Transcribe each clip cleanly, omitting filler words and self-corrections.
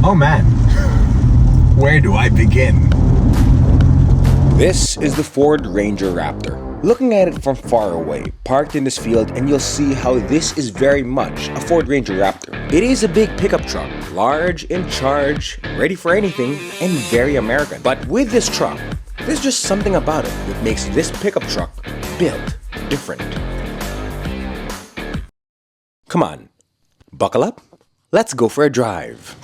Oh man, where do I begin? This is the Ford Ranger Raptor. Looking at it from far away, parked in this field, and you'll see how this is very much a Ford Ranger Raptor. It is a big pickup truck, large, in charge, ready for anything, and very American. But with this truck, there's just something about it that makes this pickup truck built different. Come on, buckle up, let's go for a drive.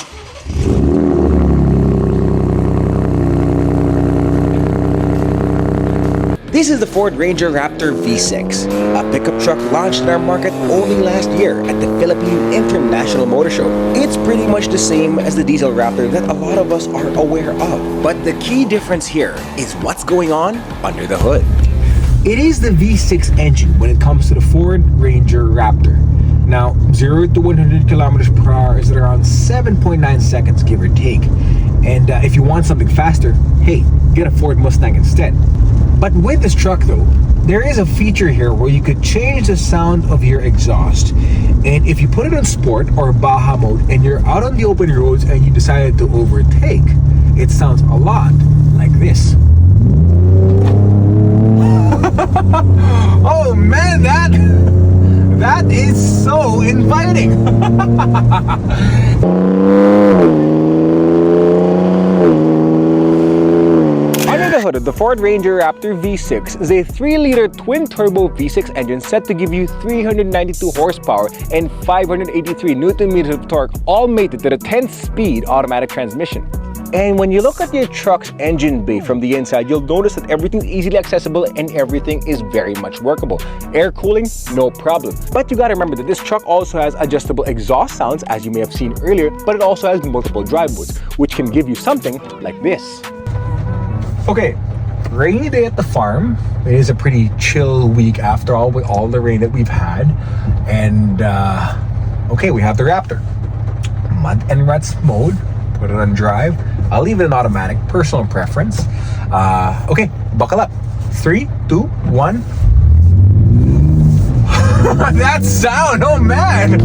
This is the Ford Ranger Raptor V6, a pickup truck launched in our market only last year at the Philippine International Motor Show. It's pretty much the same as the diesel Raptor that a lot of us are aware of. But the key difference here is what's going on under the hood. It is the V6 engine when it comes to the Ford Ranger Raptor. Now, 0 to 100 kilometers per hour is at around 7.9 seconds, give or take. And if you want something faster, hey, get a Ford Mustang instead. But with this truck though, there is a feature here where you could change the sound of your exhaust. And if you put it on sport or Baja mode and you're out on the open roads and you decided to overtake, it sounds a lot like this. Oh man, that is so inviting. Under the hood of the Ford Ranger Raptor V6 is a 3-liter twin-turbo V6 engine set to give you 392 horsepower and 583 Nm of torque, all mated to the 10-speed automatic transmission. And when you look at your truck's engine bay from the inside, you'll notice that everything's easily accessible and everything is very much workable. Air cooling, no problem. But you gotta remember that this truck also has adjustable exhaust sounds, as you may have seen earlier, but it also has multiple drive modes, which can give you something like this. Okay, rainy day at the farm. It is a pretty chill week after all, with all the rain that we've had. And okay, we have the Raptor. Mud and ruts mode. Put it on drive. I'll leave it in automatic, personal preference. Okay, buckle up. 3, 2, 1. That sound, oh man!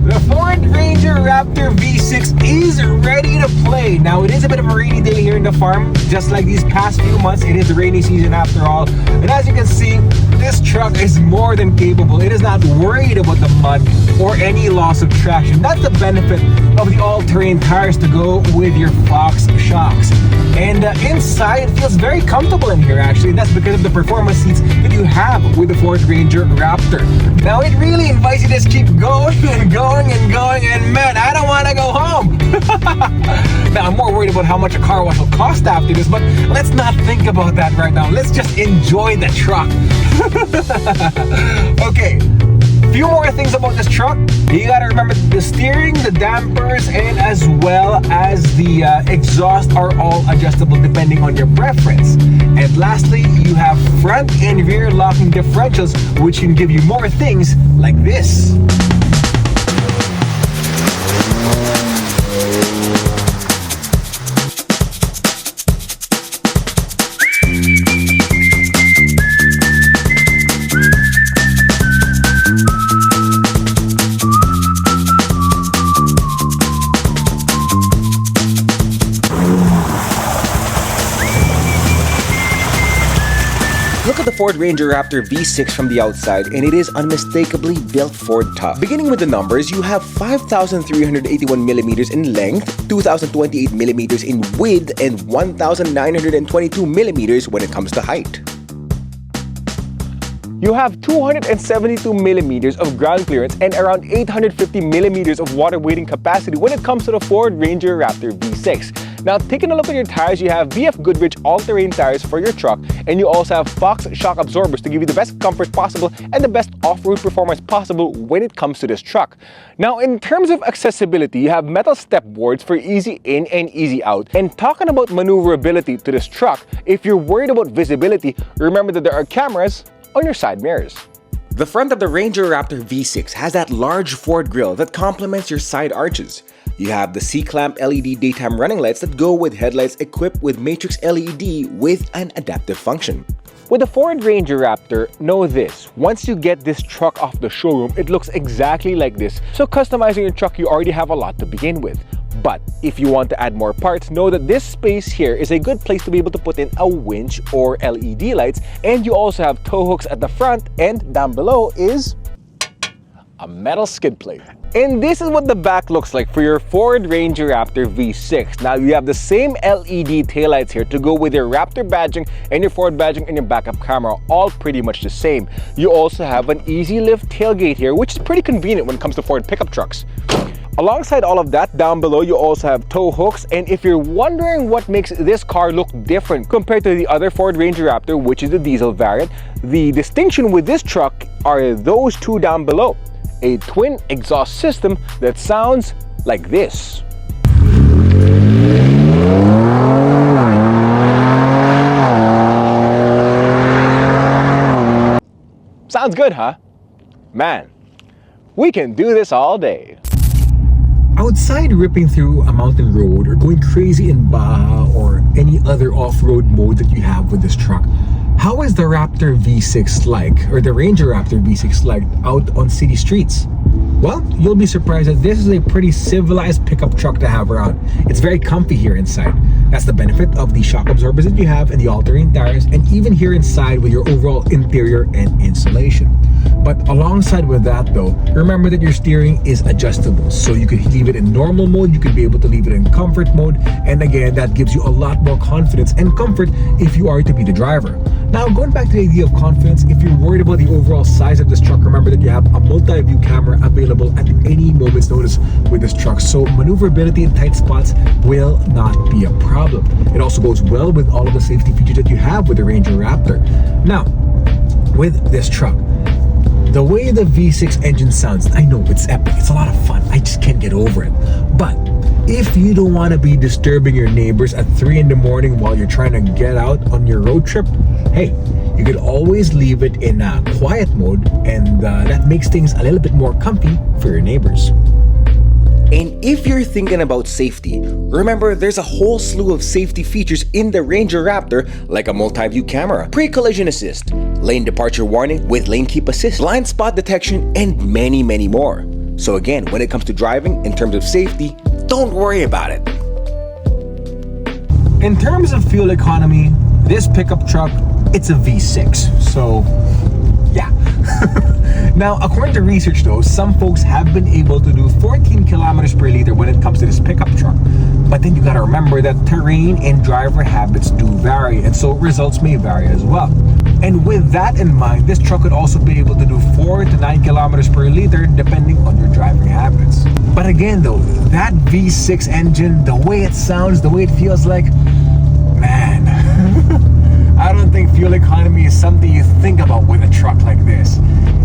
The Ford Ranger Raptor V6 is ready to play. Now, it is a bit of a rainy day here in the farm. Just like these past few months, it is the rainy season after all. And as you can see, this truck is more than capable. It is not worried about the mud or any loss of traction. That's the benefit of the all-terrain tires to go with your Fox shocks. And inside, it feels very comfortable in here actually. That's because of the performance seats that you have with the Ford Ranger Raptor. Now, it really invites you to just keep going and going and going, and man, I don't want to go home. Now, I'm more worried about how much a car wash will cost after this, but let's not think about that right now. Let's just enjoy the truck. Okay, few more things about this truck. You gotta remember the steering, the dampers, and as well as the exhaust are all adjustable depending on your preference. And lastly, you have front and rear locking differentials, which can give you more things like this. Look at the Ford Ranger Raptor V6 from the outside, and it is unmistakably built Ford tough. Beginning with the numbers, you have 5,381 millimeters in length, 2,028 millimeters in width, and 1,922 millimeters when it comes to height. You have 272 millimeters of ground clearance and around 850 millimeters of water weighting capacity when it comes to the Ford Ranger Raptor V6. Now, taking a look at your tires, you have BF Goodrich all-terrain tires for your truck, and you also have Fox shock absorbers to give you the best comfort possible and the best off-road performance possible when it comes to this truck. Now, in terms of accessibility, you have metal step boards for easy in and easy out. And talking about maneuverability to this truck, if you're worried about visibility, remember that there are cameras on your side mirrors. The front of the Ranger Raptor V6 has that large Ford grille that complements your side arches. You have the C-clamp LED daytime running lights that go with headlights equipped with matrix LED with an adaptive function. With the Ford Ranger Raptor, know this, once you get this truck off the showroom, it looks exactly like this, so customizing your truck, you already have a lot to begin with. But if you want to add more parts, know that this space here is a good place to be able to put in a winch or LED lights, and you also have tow hooks at the front, and down below is a metal skid plate. And this is what the back looks like for your Ford Ranger Raptor V6. Now you have the same LED taillights here to go with your Raptor badging and your Ford badging and your backup camera, all pretty much the same. You also have an easy lift tailgate here, which is pretty convenient when it comes to Ford pickup trucks. Alongside all of that, down below you also have tow hooks, and if you're wondering what makes this car look different compared to the other Ford Ranger Raptor, which is the diesel variant, the distinction with this truck are those two down below. A twin exhaust system that sounds like this. Sounds good, huh? Man, we can do this all day. Outside ripping through a mountain road or going crazy in Baja or any other off-road mode that you have with this truck, how is the Raptor V6 like, or the Ranger Raptor V6 like out on city streets? Well, you'll be surprised that this is a pretty civilized pickup truck to have around. It's very comfy here inside. That's the benefit of the shock absorbers that you have and the all-terrain tires, and even here inside with your overall interior and insulation. But alongside with that though, remember that your steering is adjustable. So you could leave it in normal mode, you could be able to leave it in comfort mode, and again, that gives you a lot more confidence and comfort if you are to be the driver. Now, going back to the idea of confidence, if you're worried about the overall size of this truck, remember that you have a multi-view camera available at any moment's notice with this truck, so maneuverability in tight spots will not be a problem. It also goes well with all of the safety features that you have with the Ranger Raptor. Now, with this truck, the way the V6 engine sounds, I know it's epic, it's a lot of fun, I just can't get over it. But if you don't want to be disturbing your neighbors at 3 in the morning while you're trying to get out on your road trip, hey, you could always leave it in quiet mode, and that makes things a little bit more comfy for your neighbors. And if you're thinking about safety, remember there's a whole slew of safety features in the Ranger Raptor, like a multi-view camera, pre-collision assist, lane departure warning with lane keep assist, blind spot detection, and many, many more. So again, when it comes to driving, in terms of safety, don't worry about it. In terms of fuel economy, this pickup truck, it's a V6, so yeah. Now, according to research though, some folks have been able to do 14 kilometers per liter when it comes to this pickup truck. But then you gotta remember that terrain and driver habits do vary, and so results may vary as well. And with that in mind, this truck could also be able to do 4 to 9 kilometers per liter depending on your driving habits. But again though, that V6 engine, the way it sounds, the way it feels like, man, I don't think fuel economy is something you think about with a truck like this.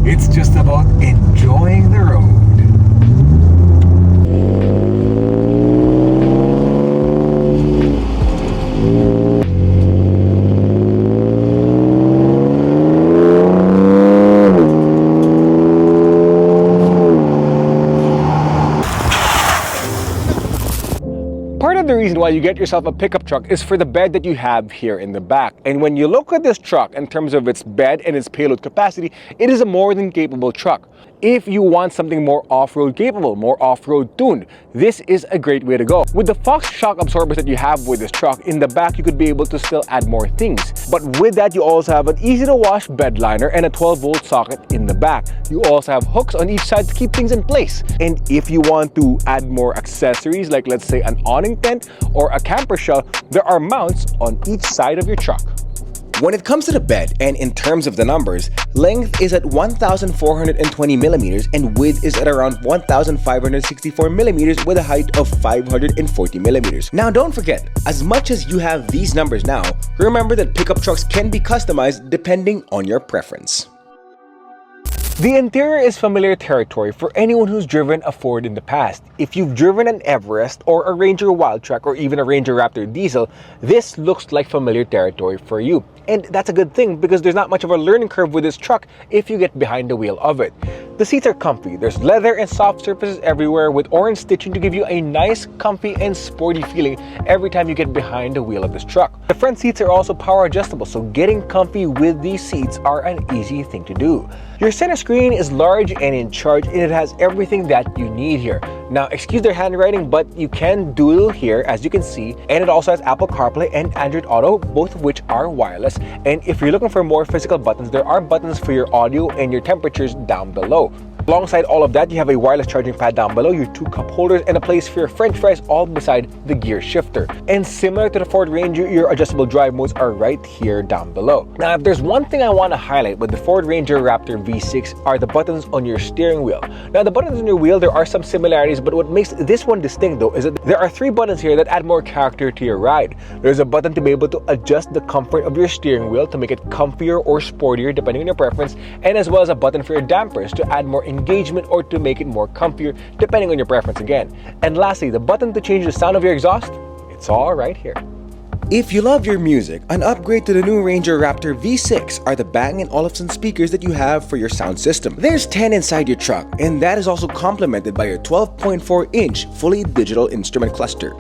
It's just about enjoying the road. Part of the reason why you get yourself a pickup truck is for the bed that you have here in the back. And when you look at this truck in terms of its bed and its payload capacity, it is a more than capable truck. If you want something more off-road capable, more off-road tuned, this is a great way to go. With the Fox shock absorbers that you have with this truck, in the back you could be able to still add more things. But with that, you also have an easy to wash bed liner and a 12-volt socket in the back. You also have hooks on each side to keep things in place. And if you want to add more accessories, like let's say an awning tent or a camper shell, there are mounts on each side of your truck. When it comes to the bed, and in terms of the numbers, length is at 1,420 millimeters and width is at around 1,564 millimeters with a height of 540 millimeters. Now don't forget, as much as you have these numbers now, remember that pickup trucks can be customized depending on your preference. The interior is familiar territory for anyone who's driven a Ford in the past. If you've driven an Everest or a Ranger Wildtrak or even a Ranger Raptor diesel, this looks like familiar territory for you. And that's a good thing because there's not much of a learning curve with this truck if you get behind the wheel of it. The seats are comfy. There's leather and soft surfaces everywhere with orange stitching to give you a nice, comfy, and sporty feeling every time you get behind the wheel of this truck. The front seats are also power adjustable, so getting comfy with these seats are an easy thing to do. Your center screen is large and in charge, and it has everything that you need here. Now, excuse their handwriting, but you can dual here, as you can see, and it also has Apple CarPlay and Android Auto, both of which are wireless. And if you're looking for more physical buttons, there are buttons for your audio and your temperatures down below. Alongside all of that, you have a wireless charging pad down below, your 2 cup holders, and a place for your french fries all beside the gear shifter. And similar to the Ford Ranger, your adjustable drive modes are right here down below. Now, if there's one thing I want to highlight with the Ford Ranger Raptor V6 are the buttons on your steering wheel. Now, the buttons on your wheel, there are some similarities, but what makes this one distinct though is that there are 3 buttons here that add more character to your ride. There's a button to be able to adjust the comfort of your steering wheel to make it comfier or sportier depending on your preference, and as well as a button for your dampers to add more engagement or to make it more comfier depending on your preference again. And lastly, the button to change the sound of your exhaust, it's all right here. If you love your music, an upgrade to the new Ranger Raptor V6 are the Bang & Olufsen speakers that you have for your sound system. There's 10 inside your truck, and that is also complemented by your 12.4-inch fully digital instrument cluster.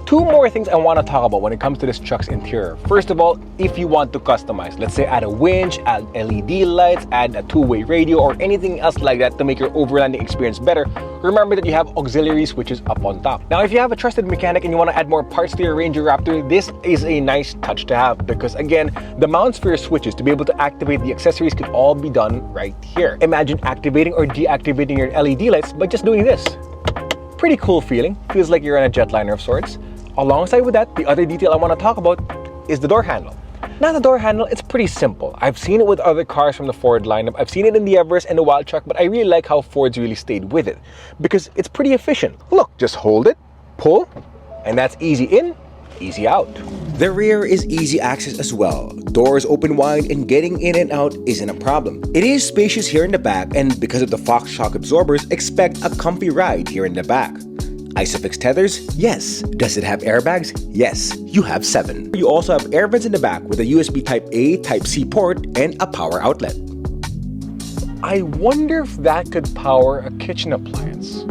2 more things I want to talk about when it comes to this truck's interior. First of all, if you want to customize, let's say add a winch, add LED lights, add a 2-way radio, or anything else like that to make your overlanding experience better, remember that you have auxiliary switches up on top. Now, if you have a trusted mechanic and you want to add more parts to your Ranger Raptor, this is a nice touch to have because again, the mounts for your switches to be able to activate the accessories can all be done right here. Imagine activating or deactivating your LED lights by just doing this. Pretty cool feeling. Feels like you're on a jetliner of sorts. Alongside with that, the other detail I want to talk about is the door handle. Now, the door handle, it's pretty simple. I've seen it with other cars from the Ford lineup. I've seen it in the Everest and the Wildtrak, but I really like how Ford's really stayed with it because it's pretty efficient. Look, just hold it, pull, and that's easy in, easy out. The rear is easy access as well. Doors open wide and getting in and out isn't a problem. It is spacious here in the back, and because of the Fox shock absorbers, expect a comfy ride here in the back. Isofix tethers? Yes. Does it have airbags? Yes. You have 7. You also have air vents in the back with a USB Type-A, Type-C port, and a power outlet. I wonder if that could power a kitchen appliance.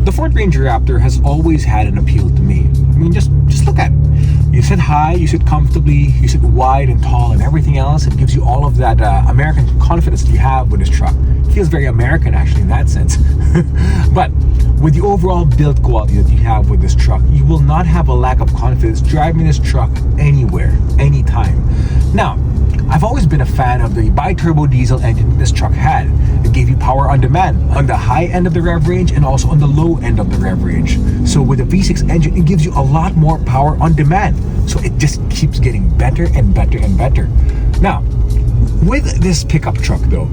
The Ford Ranger Raptor has always had an appeal to me. I mean, just look at it. You sit high, you sit comfortably, you sit wide and tall and everything else. It gives you all of that American confidence that you have with this truck. It feels very American actually in that sense. But with the overall build quality that you have with this truck, you will not have a lack of confidence driving this truck anywhere, anytime. Now, I've always been a fan of the bi-turbo diesel engine this truck had. It gave you power on demand on the high end of the rev range and also on the low end of the rev range. So with the V6 engine, it gives you a lot more power on demand. So it just keeps getting better and better and better. Now, with this pickup truck though,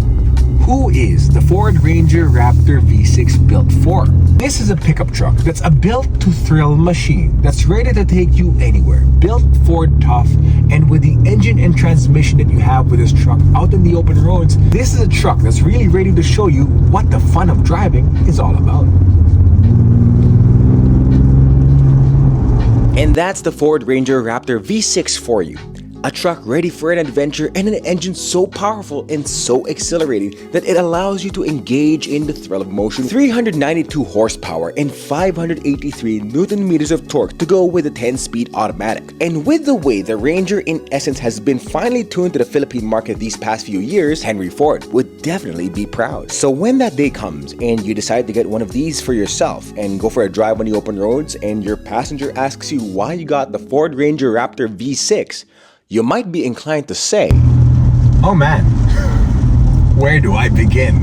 who is the Ford Ranger Raptor V6 built for? This is a pickup truck that's a built-to-thrill machine that's ready to take you anywhere. Built Ford tough, and with the engine and transmission that you have with this truck out in the open roads, this is a truck that's really ready to show you what the fun of driving is all about. And that's the Ford Ranger Raptor V6 for you. A truck ready for an adventure and an engine so powerful and so exhilarating that it allows you to engage in the thrill of motion. 392 horsepower and 583 Newton meters of torque to go with the 10-speed automatic. And with the way the Ranger in essence has been finely tuned to the Philippine market these past few years, Henry Ford would definitely be proud. So when that day comes and you decide to get one of these for yourself and go for a drive on the open roads and your passenger asks you why you got the Ford Ranger Raptor V6, you might be inclined to say, oh man, where do I begin?